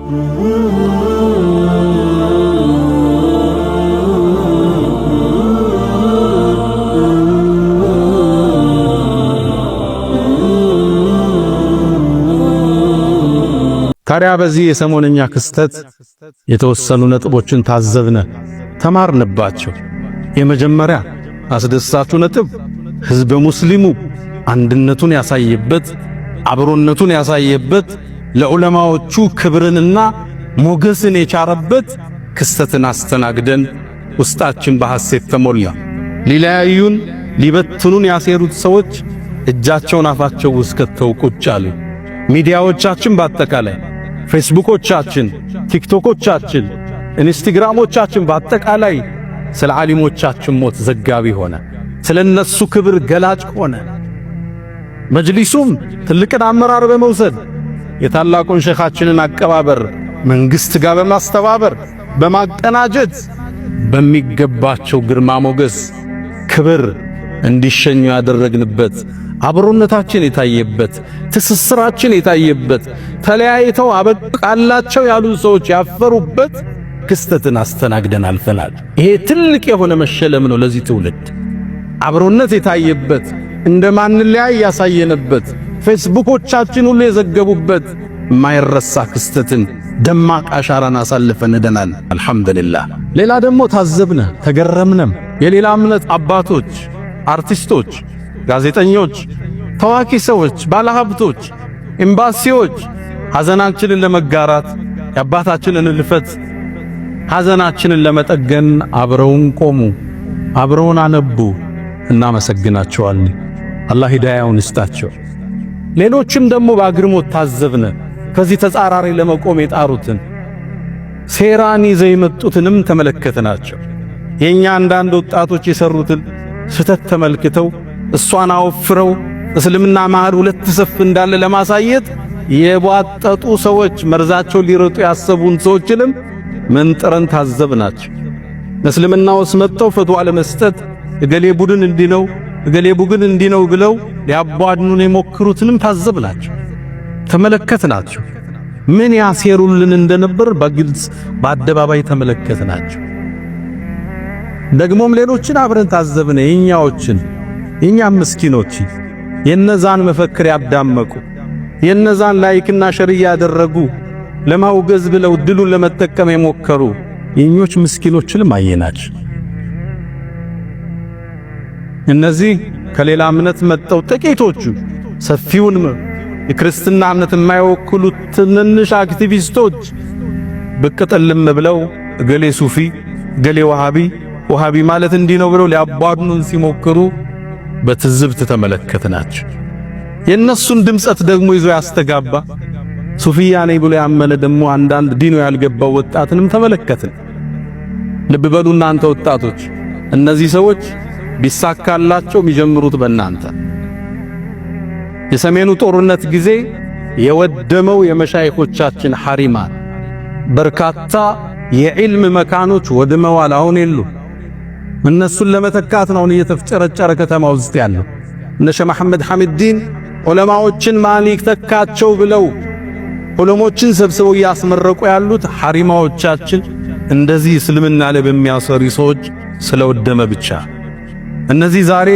ታዲያ በዚህ የሰሞነኛ ክስተት የተወሰኑ ነጥቦችን ታዘብነ፣ ተማርንባቸው። የመጀመሪያ አስደሳቹ ነጥብ ሕዝበ ሙስሊሙ አንድነቱን ያሳየበት፣ አብሮነቱን ያሳየበት፣ ለዑለማዎቹ ክብርንና ሞገስን የቻረበት ክስተትን አስተናግደን ውስጣችን በሐሴት ተሞላ። ሊለያዩን ሊበትኑን ያሴሩት ሰዎች እጃቸውን አፋቸው ውስጥ ከተው ቁጭ አሉ። ሚዲያዎቻችን በአጠቃላይ ፌስቡኮቻችን፣ ቲክቶኮቻችን፣ ኢንስታግራሞቻችን በአጠቃላይ ስለ ዓሊሞቻችን ሞት ዘጋቢ ሆነ፣ ስለነሱ ክብር ገላጭ ሆነ። መጅሊሱም ትልቅን አመራር በመውሰድ የታላቁን ሼኻችንን አቀባበር መንግስት ጋር በማስተባበር በማቀናጀት በሚገባቸው ግርማ ሞገስ ክብር እንዲሸኙ ያደረግንበት፣ አብሮነታችን የታየበት፣ ትስስራችን የታየበት፣ ተለያይተው አበቃላቸው ያሉ ሰዎች ያፈሩበት ክስተትን አስተናግደን አልፈናል። ይሄ ትልቅ የሆነ መሸለም ነው ለዚህ ትውልድ። አብሮነት የታየበት፣ እንደማንለያይ ያሳየንበት፣ ፌስቡኮቻችን ሁሉ የዘገቡበት ማይረሳ ክስተትን ደማቅ አሻራን አሳልፈን ሄደናል። አልሐምዱሊላህ። ሌላ ደግሞ ታዘብነ፣ ተገረምነም። የሌላ እምነት አባቶች፣ አርቲስቶች፣ ጋዜጠኞች፣ ታዋቂ ሰዎች፣ ባለሀብቶች፣ ኤምባሲዎች ሐዘናችንን ለመጋራት የአባታችንን እልፈት ሐዘናችንን ለመጠገን አብረውን ቆሙ፣ አብረውን አነቡ። እናመሰግናቸዋለን። አላህ ሂዳያውን ይስጣቸው። ሌሎችም ደግሞ በአግርሞት ታዘብነ፣ ከዚህ ተጻራሪ ለመቆም የጣሩትን ሴራን ይዘው የመጡትንም ተመለከትናቸው። የኛ አንዳንድ ወጣቶች የሰሩትን ስህተት ተመልክተው እሷን አወፍረው እስልምና መሃል ሁለት ሰፍ እንዳለ ለማሳየት የቧጠጡ ሰዎች፣ መርዛቸው ሊረጡ ያሰቡን ሰዎችንም መንጥረን ታዘብናቸው። እስልምና ውስጥ መጥተው ፈትዋ ለመስጠት እገሌ ቡድን እንዲህ ነው እገሌ ቡድን እንዲህ ነው ብለው ሊያቧድኑን የሞክሩትንም ታዘብናቸው፣ ተመለከትናቸው። ምን ያሴሩልን እንደነበር በግልጽ በአደባባይ ተመለከትናቸው። ደግሞም ሌሎችን አብረን ታዘብነ። የኛም ምስኪኖች የነዛን መፈክር ያዳመቁ፣ የነዛን ላይክና ሸር ያደረጉ፣ ለማውገዝ ብለው ድሉን ለመጠቀም የሞከሩ የኞች ምስኪኖችንም አየናቸው። እነዚህ ከሌላ እምነት መጥተው ጥቂቶቹ ሰፊውን የክርስትና እምነት የማይወክሉት ትንንሽ አክቲቪስቶች ብቅ ጥልም ብለው እገሌ ሱፊ እገሌ ወሃቢ ማለት እንዲህ ነው ብለው ሊያቧድኑን ሲሞክሩ በትዝብት ተመለከትናቸው። የነሱን ድምጸት ደግሞ ይዞ ያስተጋባ ሱፊያ ነኝ ብሎ ያመነ ደግሞ አንዳንድ ዲኑ ያልገባው ወጣትንም ተመለከትን። ልብ በሉ እናንተ ወጣቶች፣ እነዚህ ሰዎች ቢሳካላቸው የሚጀምሩት በእናንተ። የሰሜኑ ጦርነት ጊዜ የወደመው የመሻይኾቻችን ሐሪማን በርካታ የዕልም መካኖች ወድመዋል። አሁን የሉ። እነሱን ለመተካት ነው እየተፍጨረጨረ ከተማ ውስጥ ያለው። እነ ሼህ መሐመድ ሐሚድዲን ዑለማዎችን ማን ይተካቸው ብለው ዑለሞችን ሰብስበው እያስመረቁ ያሉት ሐሪማዎቻችን እንደዚህ እስልምና ላይ በሚያሰሩ ሰዎች ስለወደመ ብቻ። እነዚህ ዛሬ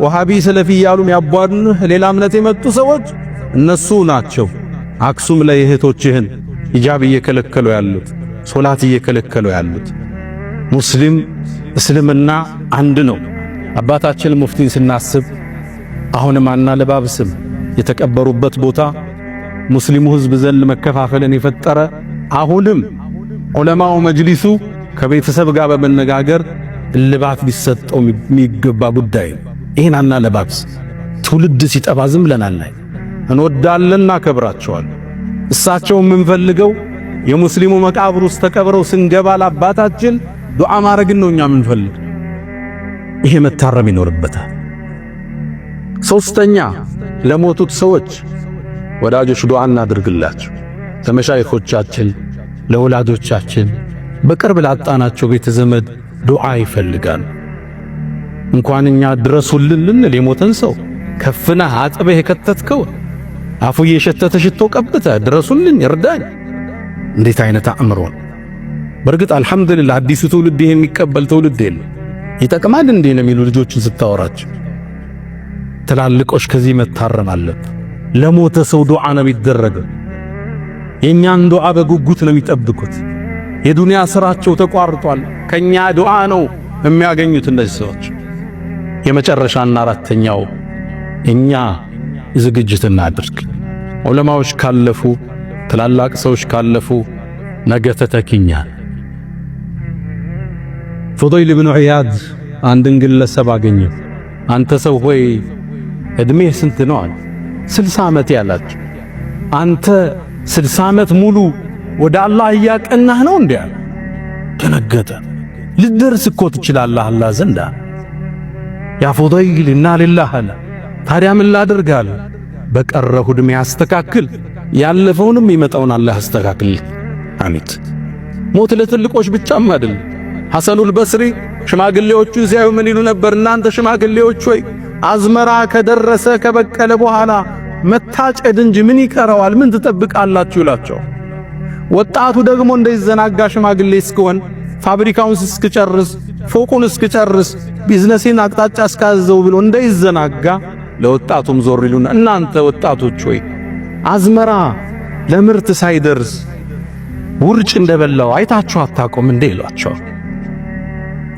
ወሃቢ ሰለፊ ያሉ የሚያቧድኑህ ሌላ እምነት የመጡ ሰዎች እነሱ ናቸው። አክሱም ላይ እህቶችህን ሂጃብ እየከለከሉ ያሉት፣ ሶላት እየከለከሉ ያሉት። ሙስሊም እስልምና አንድ ነው። አባታችን ሙፍቲን ስናስብ አሁንም አናለባብስም። የተቀበሩበት ቦታ ሙስሊሙ ሕዝብ ዘንድ መከፋፈልን የፈጠረ አሁንም ዑለማው መጅሊሱ ከቤተሰብ ጋር በመነጋገር እልባት ሊሰጠው የሚገባ ጉዳይ ነው። ይሄን አናለባብስ። ትውልድ ሲጠፋ ዝም ብለናል። እንወዳለን፣ እናከብራቸዋለን። እሳቸው የምንፈልገው የሙስሊሙ መቃብር ውስጥ ተቀብረው ስንገባ ለአባታችን ዱዓ ማድረግን ነው እኛ የምንፈልግ። ይሄ መታረም ይኖርበታል። ሶስተኛ ለሞቱት ሰዎች ወዳጆች ዱዓ እናድርግላቸው። ለመሻይኾቻችን፣ ለወላጆቻችን፣ በቅርብ ላጣናቸው ቤተ ዘመድ ዱዓ ይፈልጋል። እንኳን እኛ ድረሱልን ልንል የሞተን ሰው ከፍነህ አጥበህ የከተትከው አፉ የሸተተ ሽቶ ቀብተህ ድረሱልን ይርዳኝ እንዴት አይነት አእምሮ! በርግጥ አልሐምዱሊላህ አዲሱ ትውልድ ይሄን የሚቀበል ትውልድ የለም። ይጠቅማል እንዴ ነው የሚሉ ልጆችን ስታወራቸው። ትላልቆች ከዚህ መታረም አለበት። ለሞተ ሰው ዱዓ ነው የሚደረገው። የኛን ዱዓ በጉጉት ነው የሚጠብቁት። የዱንያ ስራቸው ተቋርጧል። ከኛ ዱዓ ነው የሚያገኙት እነዚህ ሰዎች። የመጨረሻና አራተኛው እኛ ዝግጅት እናድርግ። ዑለማዎች ካለፉ፣ ትላላቅ ሰዎች ካለፉ ነገ ተተኪኛ። ፉደይል ብኑ ዒያድ አንድን ግለሰብ አገኘው። አንተ ሰው ሆይ እድሜህ ስንት ነው አለ። 60 ዓመት ያላቸው። አንተ 60 ዓመት ሙሉ ወደ አላህ እያቀናህ ነው እንዴ? ደነገጠ። ልደርስ እኮ ትችላለህ አላህ ዘንዳ። ያ ፉደይል ኢና ሊላህ አለ። ታዲያ ምን ላድርግ አለ። በቀረሁ እድሜ ያስተካክል፣ ያለፈውንም ይመጣውን አላህ ያስተካክል። አሚት ሞት ለትልቆች ብቻም አይደለም። ሐሰኑል በስሪ ሽማግሌዎቹን ሲያዩ ምን ይሉ ነበር? እናንተ ሽማግሌዎች ሆይ አዝመራ ከደረሰ ከበቀለ በኋላ መታጨድ እንጂ ምን ይቀረዋል? ምን ትጠብቃላችሁ ይላቸው። ወጣቱ ደግሞ እንዳይዘናጋ ሽማግሌ እስከሆን ፋብሪካውን እስክጨርስ፣ ፎቁን እስክጨርስ፣ ቢዝነሴን አቅጣጫ እስካዘው ብሎ እንዳይዘናጋ ለወጣቱም ዞር ይሉና እናንተ ወጣቶች ሆይ አዝመራ ለምርት ሳይደርስ ውርጭ እንደበላው አይታችሁ አታውቁም እንዴ ይሏቸው።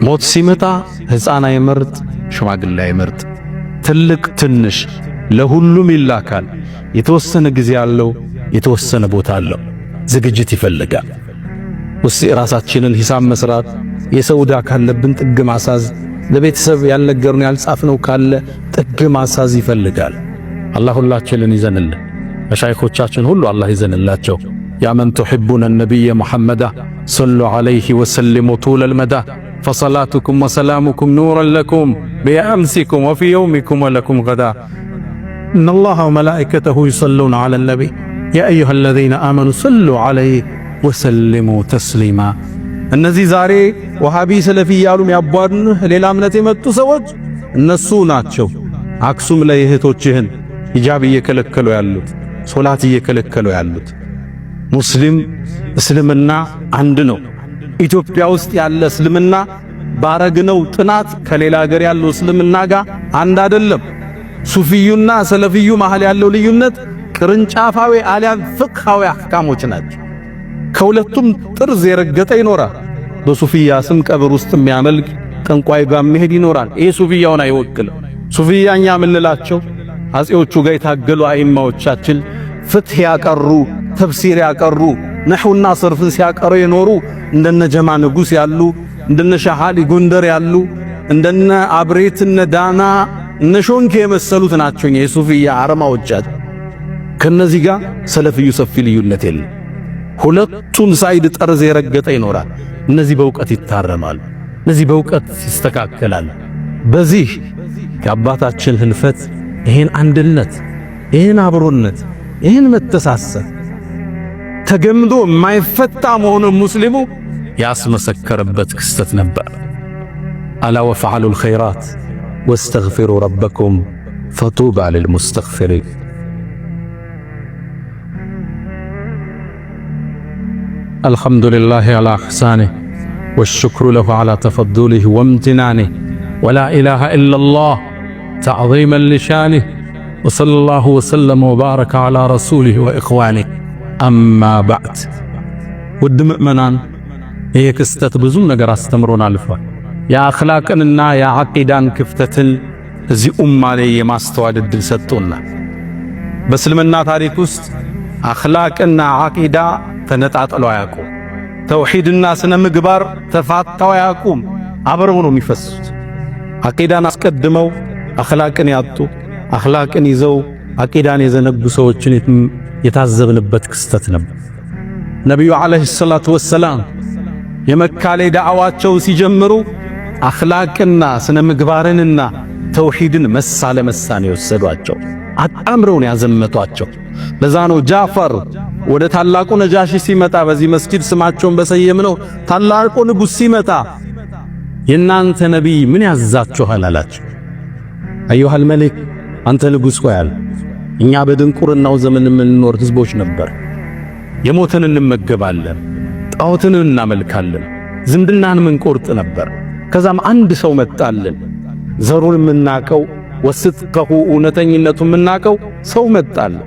ሞት ሲመጣ ሕፃን አይመርጥ፣ ሽማግሌ አይመርጥ፣ ትልቅ ትንሽ ለሁሉም ይላካል። የተወሰነ ጊዜ አለው፣ የተወሰነ ቦታ አለው። ዝግጅት ይፈልጋል። ውስጥ ራሳችንን ሂሳብ መስራት፣ የሰው ዕዳ ካለብን ጥግ ማሳዝ፣ ለቤተሰብ ያልነገርነው ያልጻፍነው ካለ ጥግ ማሳዝ ይፈልጋል። አላህ ሁላችንን ይዘንልን። መሻይኾቻችን ሁሉ አላህ ይዘንላቸው። ያ መን ቱሒቡነ ነቢየ ሙሐመዳ ሰሉ ዐለይሂ ወሰሊሙ ጡለል መዳ ፈሰላቱኩም ወሰላሙኩም ኑረን ለኩም ቢአምሲኩም ወፊ የውሚኩም ወለኩም ገዳ ኢነላሃ ወመላኢከተሁ ዩሰሉነ ዐለን ነቢይ ያ አዩሀለዚነ አመኑ ሰሉ ዐለይሂ ወሰሊሙ ተስሊማ። እነዚህ ዛሬ ወሃቢ ሰለፊ እያሉ የሚያቧድኑህ ሌላ እምነት የመጡ ሰዎች እነሱ ናቸው። አክሱም ላይ እህቶችህን ሂጃብ እየከለከሉ ያሉት፣ ሶላት እየከለከሉ ያሉት። ሙስሊም እስልምና አንድ ነው። ኢትዮጵያ ውስጥ ያለ እስልምና ባረግነው ጥናት ከሌላ ሀገር ያለው እስልምና ጋር አንድ አይደለም። ሱፊዩና ሰለፊዩ መሃል ያለው ልዩነት ቅርንጫፋዊ አሊያን ፍቅሃዊ አህካሞች ናቸው። ከሁለቱም ጥርዝ የረገጠ ይኖራል። በሱፊያ ስም ቀብር ውስጥ የሚያመልክ ጠንቋይ ጋር መሄድ ይኖራል። ይሄ ሱፊያውን አይወክልም። ሱፊያኛ የምንላቸው አጼዎቹ ጋር የታገሉ አይማዎቻችን ፍትህ ያቀሩ፣ ተፍሲር ያቀሩ፣ ነህውና ሰርፍን ሲያቀሩ የኖሩ እንደነ ጀማ ንጉስ ያሉ፣ እንደነ ሻሃሊ ጎንደር ያሉ፣ እንደነ አብሬት፣ እነ ዳና፣ እነ ሾንኬ የመሰሉት ናቸው የሱፊያ አርማዎቻችን። ከነዚህ ጋር ሰለፊዩ ሰፊ ልዩነት የለም። ሁለቱም ሳይድ ጠርዝ የረገጠ ይኖራል። እነዚህ በእውቀት ይታረማሉ፣ እነዚህ በእውቀት ይስተካከላል። በዚህ የአባታችን ህልፈት ይህን አንድነት፣ ይህን አብሮነት፣ ይህን መተሳሰብ ተገምዶ የማይፈታ መሆኑን ሙስሊሙ ያስመሰከረበት ክስተት ነበር። አላ ወፈዓሉል ኸይራት ወስተግፊሩ ረበኩም ፈጡባ ልልሙስተግፊሪን። አልሐምዱሊላሂ ዐላ ኢሕሳኒህ ወሽክሩ ለሁ ዐላ ተፈዱሊህ ወምትናኒህ ወላ ኢላሃ ኢለላህ ተዕዚመን ሊሻኒህ ወሰለላሁ ወሰለመ ወባረከ ዐላ ረሱሊህ ወኢኽዋኒህ። አማ ባዕድ። ውድ ምእመናን፣ ይህ ክስተት ብዙ ነገር አስተምሮን አልፏል። የአኽላቅንና የዓቂዳን ክፍተትን እዚህ ኡማ ላይ የማስተዋል ዕድል ሰጥቶናል። በእስልምና ታሪክ ውስጥ አኽላቅና ዓቂዳ ተነጣጥለው አያውቁም። ተውሂድና ስነ ምግባር ተፋታው አያውቁም። አብረው ነው የሚፈሱት። ዓቂዳን አስቀድመው አኽላቅን ያጡ፣ አኽላቅን ይዘው ዓቂዳን የዘነጉ ሰዎችን የታዘብንበት ክስተት ነበር። ነቢዩ ዓለይሂ ሰላቱ ወሰላም የመካ ላይ ዳዕዋቸው ሲጀምሩ አኽላቅና ስነ ምግባርንና ተውሂድን መሳ ለመሳ ነው የወሰዷቸው። አጣምረውን ያዘመቷቸው። ለዛ ነው ጃፈር ወደ ታላቁ ነጃሺ ሲመጣ በዚህ መስጂድ ስማቸውን በሰየምነው ታላቁ ንጉሥ ሲመጣ የናንተ ነቢይ ምን ያዛችኋል አላቸው። አዩሃል መሊክ፣ አንተ ንጉሥ ሆይ አለ፣ እኛ በድንቁርናው ዘመን የምንኖር ህዝቦች ነበር። የሞተን እንመገባለን፣ ጣዖትን እናመልካለን፣ ዝምድናን ምንቆርጥ ነበር። ከዛም አንድ ሰው መጣልን፣ ዘሩን የምናቀው ወስጥቀሁ እውነተኝነቱን የምናቀው ሰው መጣልን።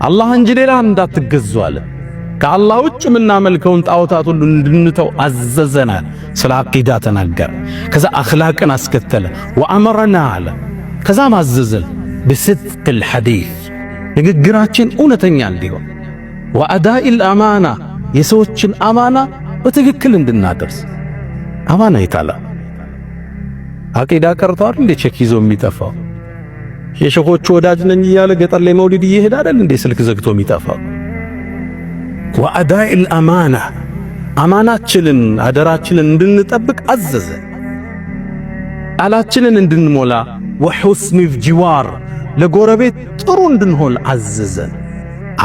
አላህ እንጂ ሌላ እንዳትገዙ አለ። ከአላህ ውጭ የምናመልከውን ጣዖታት ሁሉ እንድንተው አዘዘናል። ስለ አቂዳ ተናገረ። ከዛ አኽላቅን አስከተለ። ወአመረና አለ። ከዛም አዘዘን ብስድቅል ሐዲስ ንግግራችን እውነተኛ እንዲሆን፣ ወአዳኢል አማና የሰዎችን አማና በትክክል እንድናደርስ። አማና ይታላ አቂዳ ቀርቷል እንዴ ቼክ ይዞ የሚጠፋው? የሸኾቹ ወዳጅ ነኝ እያለ ገጠር ላይ መውሊድ እየሄደ አይደል እንዴ ስልክ ዘግቶ የሚጠፋው? ወአዳኢል አማና አማናችንን አደራችንን እንድንጠብቅ አዘዘ። ቃላችንን እንድንሞላ፣ ወሑስኒል ጂዋር ለጎረቤት ጥሩ እንድንሆን አዘዘን።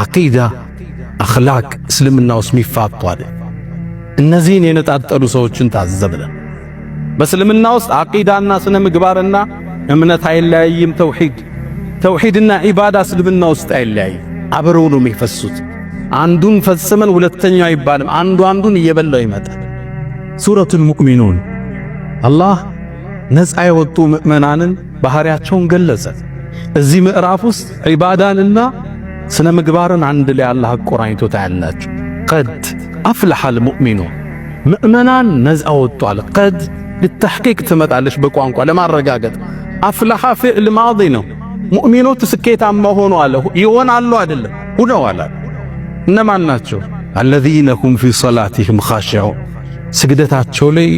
አቂዳ አኽላቅ እስልምና ውስጥ የሚፋቱ አይደል? እነዚህን የነጣጠሉ ሰዎችን ታዘብለን። በእስልምና ውስጥ አቂዳና ስነ ምግባርና እምነት አይለያይም። ተውሂድና ዒባዳ እስልምና ውስጥ አይለያይም። አብረው ነው የሚፈሱት። አንዱን ፈጽመን ሁለተኛው አይባልም። አንዱን እየበላው ይመጣል። ሱረቱል ሙእሚኑን አላህ ነፃ የወጡ ምእመናንን ባህሪያቸውን ገለጸ። እዚህ ምዕራፍ ውስጥ ዒባዳንና ስነ ምግባርን አንድ ላይ አላህ አቆራኝቶ ታያላችሁ። ቀድ አፍለሐል ሙእሚኑን ምእመናን ነፃ ወጥቷል። ቀድ ልተሕቂቅ ትመጣለች በቋንቋ ለማረጋገጥ። አፍለሐ ፊዕል ማዲ ነው። ሙእሚኖች ስኬታማ ሆኖ አለ ይሆናሉ አይደለም ሁነዋል። እነማን ናቸው? አለዚነ ሁም ፊ ሰላቲሂም ኻሺዑን ስግደታቸው ላይ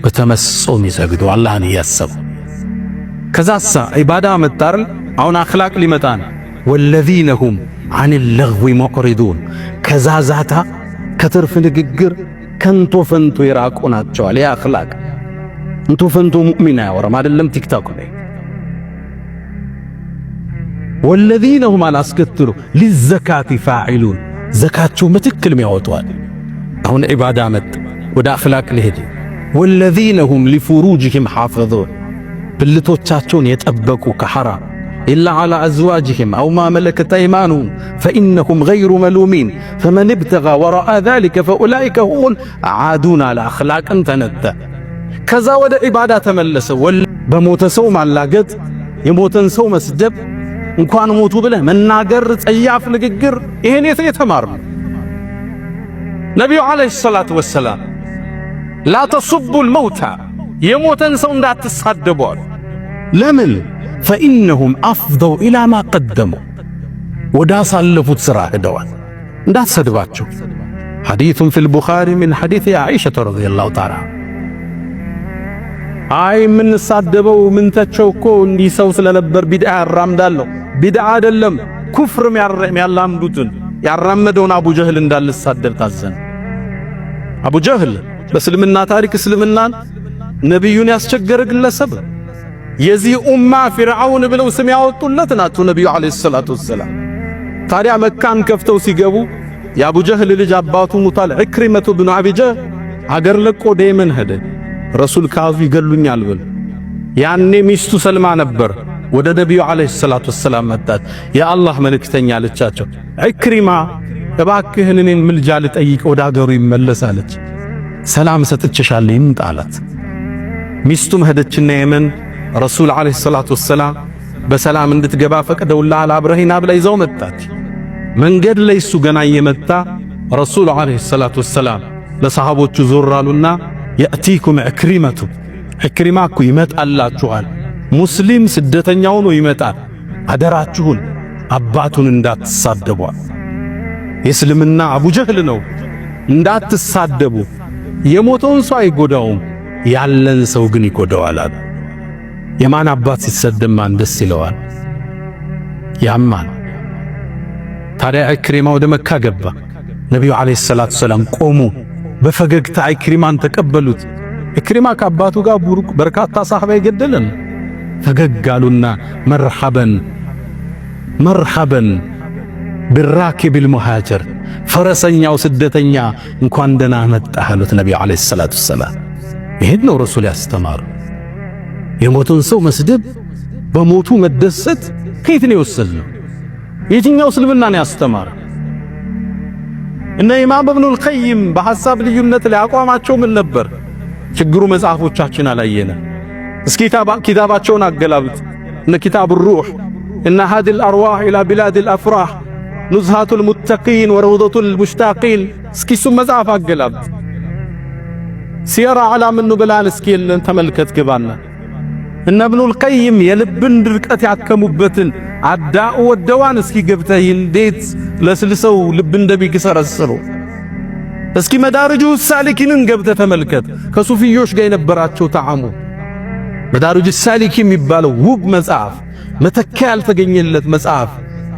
በተመስጦ የሚሰግዱ አላህን እያሰቡ። ከዛሳ ዒባዳ መጣርል አሁን አኽላቅ ሊመጣን ወለዚነ ሁም ዐኒል ለግዊ ሙዕሪዱን ከዛዛታ ከትርፍ ንግግር ከንቶ ፈንቶ የራቁ ናቸዋል። ያ አኽላቅ እንቶ ፈንቶ ሙእሚን አያወራም አይደለም ቲክቶክ ላይ። ወለዚነ ሁም አላስከትሉ ሊዘካቲ ፋዒሉን ዘካቸው በትክክል የሚያወጡዋል። አሁን ዒባዳ መጥ ወደ አኽላቅ ሊሄድ ወለዚነ ሁም ሊፉሩጅሂም ሓፊዙን ብልቶቻቸውን የጠበቁ ከሐራም ኢላ ዐላ አዝዋጅሂም አው ማ መለከት አይማኑሁም ፈኢነሁም ገይሩ መሉሚን ፈመን ብተጋ ወረአ ዛሊከ ፈኡላኢከ ሁሙል ዓዱን አለ። አኽላቅን ተነተ። ከዛ ወደ ዒባዳ ተመለሰ። በሞተ ሰው ማላገጥ፣ የሞተን ሰው መስደብ፣ እንኳን ሞቱ ብለህ መናገር፣ ጸያፍ ንግግር። ይሄን የት የተማርነው? ነቢዩ ዓለይሂ ሰላቱ ወሰላም ላ ተሱቡል መውታ የሞተን ሰው እንዳትሳደቡ አሉ። ለምን? ፈኢነሁም አፍደው ኢላ ማ ቀደሙ ወደ አሳለፉት ሥራ ሄደዋል። እንዳትሰድባቸው። ሐዲሱን ፊል ቡኻሪ ሚን ሐዲስ ዓኢሸተ ረዲየላሁ ተዓላ አይ የምንሳደበው ምንተቸው እኮ እንዲህ ሰው ስለነበር ቢድዓ ያራምዳለሁ። ቢድዓ አይደለም ኩፍርም ያላምዱትን ያራመደውን አቡ ጀህል እንዳልሳደብ ታዘን። አቡ ጀህል በእስልምና ታሪክ እስልምናን ነቢዩን ያስቸገረ ግለሰብ፣ የዚህ ኡማ ፊርዓውን ብለው ስም ያወጡለት ናቸው ነቢዩ ዓለይሂ ሰላቱ ወሰላም። ታዲያ መካን ከፍተው ሲገቡ የአቡ ጀህል ልጅ አባቱ ሙታል ዕክሪመቱ ብኑ አቢ ጀህል አገር ለቆ ወደ የመን ሄደ። ረሱል ካዙ ይገሉኛል ብል ያኔ ሚስቱ ሰልማ ነበር። ወደ ነቢዩ ዓለይሂ ሰላቱ ወሰላም መጣች። የአላህ መልእክተኛ አለቻቸው፣ ዕክሪማ እባክህን እኔን ምልጃ ልጠይቅ ወደ አገሩ ይመለሳለች። ሰላም ሰጥቼሻለሁ ይምጣ አላት። ሚስቱም ሄደችና የመን ረሱል ዓለይሂ ሰላቱ ወሰላም በሰላም እንድትገባ ፈቅደውልሃል አብረሂና ብላ ይዘው መጣች። መንገድ ላይ እሱ ገና እየመጣ ረሱል ዓለይሂ ሰላቱ ወሰላም ለሰሃቦቹ ዞር አሉና የእቲኩም ዕክሪመቱ ዕክሪማ እኮ ይመጣላችኋል። ሙስሊም ስደተኛ ሆኖ ይመጣል። አደራችሁን አባቱን እንዳትሳደቧል። የእስልምና አቡ ጀህል ነው። እንዳትሳደቡ። የሞተውን ሰው አይጎዳውም፣ ያለን ሰው ግን ይጎዳዋል አለ። የማን አባት ሲሰደብ ማን ደስ ይለዋል? ያማን። ታዲያ ዕክሪማ ወደ መካ ገባ። ነቢዩ ዓለይሂ ሰላቱ ሰላም ቆሙ። በፈገግታ ዕክሪማን ተቀበሉት። ዕክሪማ ከአባቱ ጋር በርካታ ሰሃባ ይገደለን። ፈገግ አሉና መርሐበን ቢራኪብል ሙሃጅር ፈረሰኛው ስደተኛ እንኳን ደህና መጣህ አሉት ነቢዩ ዓለይሂ ሰላቱ ሰላም። ይሄን ነው ረሱል ያስተማሩ። የሞቱን ሰው መስደብ፣ በሞቱ መደሰት ከየት ነው የወሰድነው? የትኛው እስልምና ነው ያስተማረ? እነ ኢማም ኢብኑል ቀይም በሐሳብ ልዩነት ላይ አቋማቸው ምን ነበር? ችግሩ መጽሐፎቻችን አላየነ። እስኪ ኪታባቸውን አገላብጥ። እነ ኪታብ ሩህ እነ ሃዲል አርዋህ ኢላ ቢላዲል አፍራህ ኑዝሃቱል ሙተቂን ወረውደቱል ሙሽታቂን እስኪ እሱም መጽሐፍ አገላብጥ። ሲራ ዓላም ኑብላን እስኪ ተመልከት ግባና እነ ኢብኑል ቀይም የልብን ድርቀት ያከሙበትን አዳኡ ወደዋን እስኪ ገብተህ እንዴት ለስልሰው ልብ እንደሚገሰረስሩ እስኪ መዳርጁ ሳሊኪንን ገብተህ ተመልከት። ከሱፊዮች ጋር የነበራቸው ተዓሙ መዳርጁ ሳሊኪ የሚባለው ውብ መጽሐፍ፣ መተኪያ ያልተገኘለት መጽሐፍ፣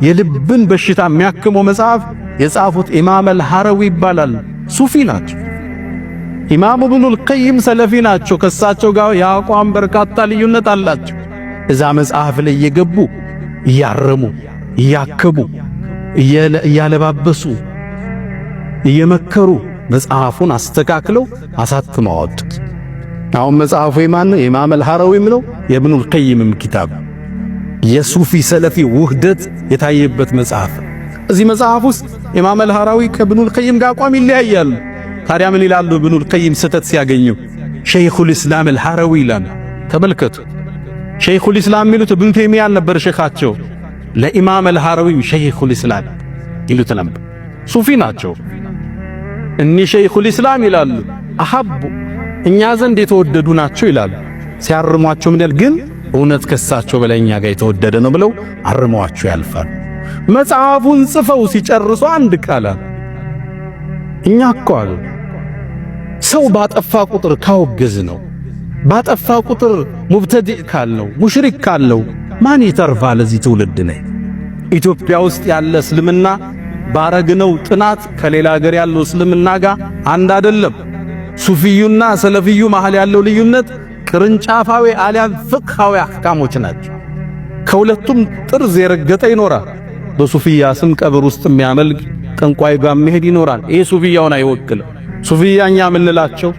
የልብን በሽታ የሚያክመው መጽሐፍ የጻፉት ኢማም አልሐረዊ ይባላል። ሱፊ ናቸው። ኢማም ኢብኑል ቀይም ሰለፊ ናቸው። ከሳቸው ጋር የአቋም በርካታ ልዩነት አላቸው። እዛ መጽሐፍ ላይ እየገቡ እያረሙ እያከቡ እያለባበሱ እየመከሩ መጽሐፉን አስተካክለው አሳትመው አወጡት። አሁን መጽሐፉ የማን ነው? የኢማም አልሐረዊም ነው፣ የኢብኑል ቀይምም ኪታብ። የሱፊ ሰለፊ ውህደት የታየበት መጽሐፍ። እዚህ መጽሐፍ ውስጥ ኢማም አልሐረዊ ከኢብኑል ቀይም ጋር አቋም ይለያያሉ። ታዲያ ምን ይላሉ? ኢብኑል ቀይም ስተት ሲያገኙ ሸይኹል ኢስላም አልሐረዊ ይላሉ። ተመልከቱ። ሸይኹል ኢስላም የሚሉት ኢብኑ ተይሚያ ነበር ሸኻቸው። ለኢማም አልሐረዊ ሸይኹል ኢስላም ይሉት ነበር። ሱፊ ናቸው። እኒ ሸይኹል ኢስላም ይላሉ አሐቡ እኛ ዘንድ የተወደዱ ናቸው ይላሉ። ሲያርሟቸው ምን ያህል ግን እውነት ከሳቸው በላይ እኛ ጋር የተወደደ ነው ብለው አርመዋቸው ያልፋሉ። መጽሐፉን ጽፈው ሲጨርሱ አንድ ቃል እኛ እኮ አሉ ሰው ባጠፋ ቁጥር ካወገዝ ነው ባጠፋ ቁጥር ሙብተዲዕ ካልነው ሙሽሪክ ካልነው ማን ይተርፋል? እዚህ ትውልድ ነው ኢትዮጵያ ውስጥ ያለ እስልምና ባረግነው ጥናት ከሌላ ሀገር ያለው እስልምና ጋር አንድ አይደለም። ሱፊዩና ሰለፊዩ መሃል ያለው ልዩነት ቅርንጫፋዊ አሊያን ፍቅሃዊ አህካሞች ናቸው። ከሁለቱም ጥርዝ የረገጠ ይኖራል። በሱፊያ ስም ቀብር ውስጥ የሚያመልክ ጠንቋይ ጋር መሄድ ይኖራል። ይሄ ሱፊያውን አይወክልም። ሱፊያኛ ምንላቸው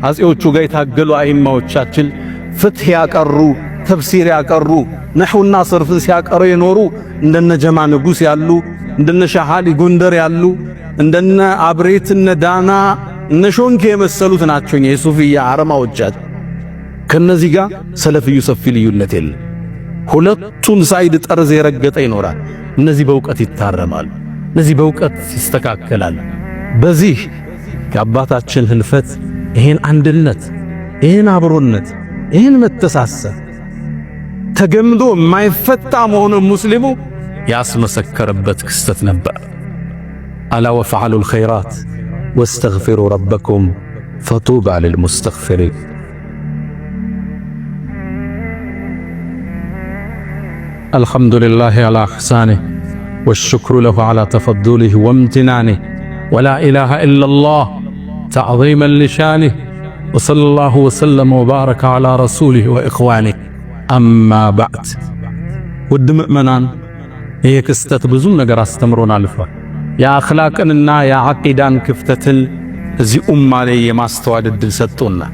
አጼዎቹ ጋር የታገሉ አይማዎቻችን ፍትህ ያቀሩ ተፍሲር ያቀሩ ነህውና ሰርፍን ሲያቀሩ የኖሩ እንደነ ጀማ ንጉስ ያሉ እንደነ ሻሃሊ ጎንደር ያሉ እንደነ አብሬት እነ ዳና እነ ሾንኬ የመሰሉት ናቸው የሱፊያ አረማዎቻችን። ከነዚህ ጋር ሰለፊዩ ሰፊ ልዩነት የለም። ሁለቱን ሳይድ ጠርዝ የረገጠ ይኖራል። እነዚህ በእውቀት ይታረማሉ፣ እነዚህ በእውቀት ይስተካከላሉ። በዚህ ከአባታችን ህልፈት ይህን አንድነት፣ ይህን አብሮነት፣ ይህን መተሳሰብ ተገምዶ የማይፈታ መሆኑን ሙስሊሙ ያስመሰከረበት ክስተት ነበር። አላ ወፈዓሉል ኸይራት ወስተግፊሩ ረበኩም ፈጡባ ሊልሙስተግፊሪን። አልሐምዱሊላሂ ዐላ ኢሕሳኒህ ወሽክሩ ለሁ ዐላ ተፈዱሊህ ወምትናኒህ ወላ ኢላሃ ኢለላህ ተዕዚመን ሊሻኒህ ወሰለላሁ ወሰለመ ወባረከ ዐላ ረሱሊህ ወኢኽዋኒህ። አማ ባዕድ። ውድ ምእመናን ይህ ክስተት ብዙ ነገር አስተምሮን አልፏል። የአኽላቅንና የዓቂዳን ክፍተትን እዚህ ኡማ ላይ የማስተዋል ዕድል ሰጥቶናል።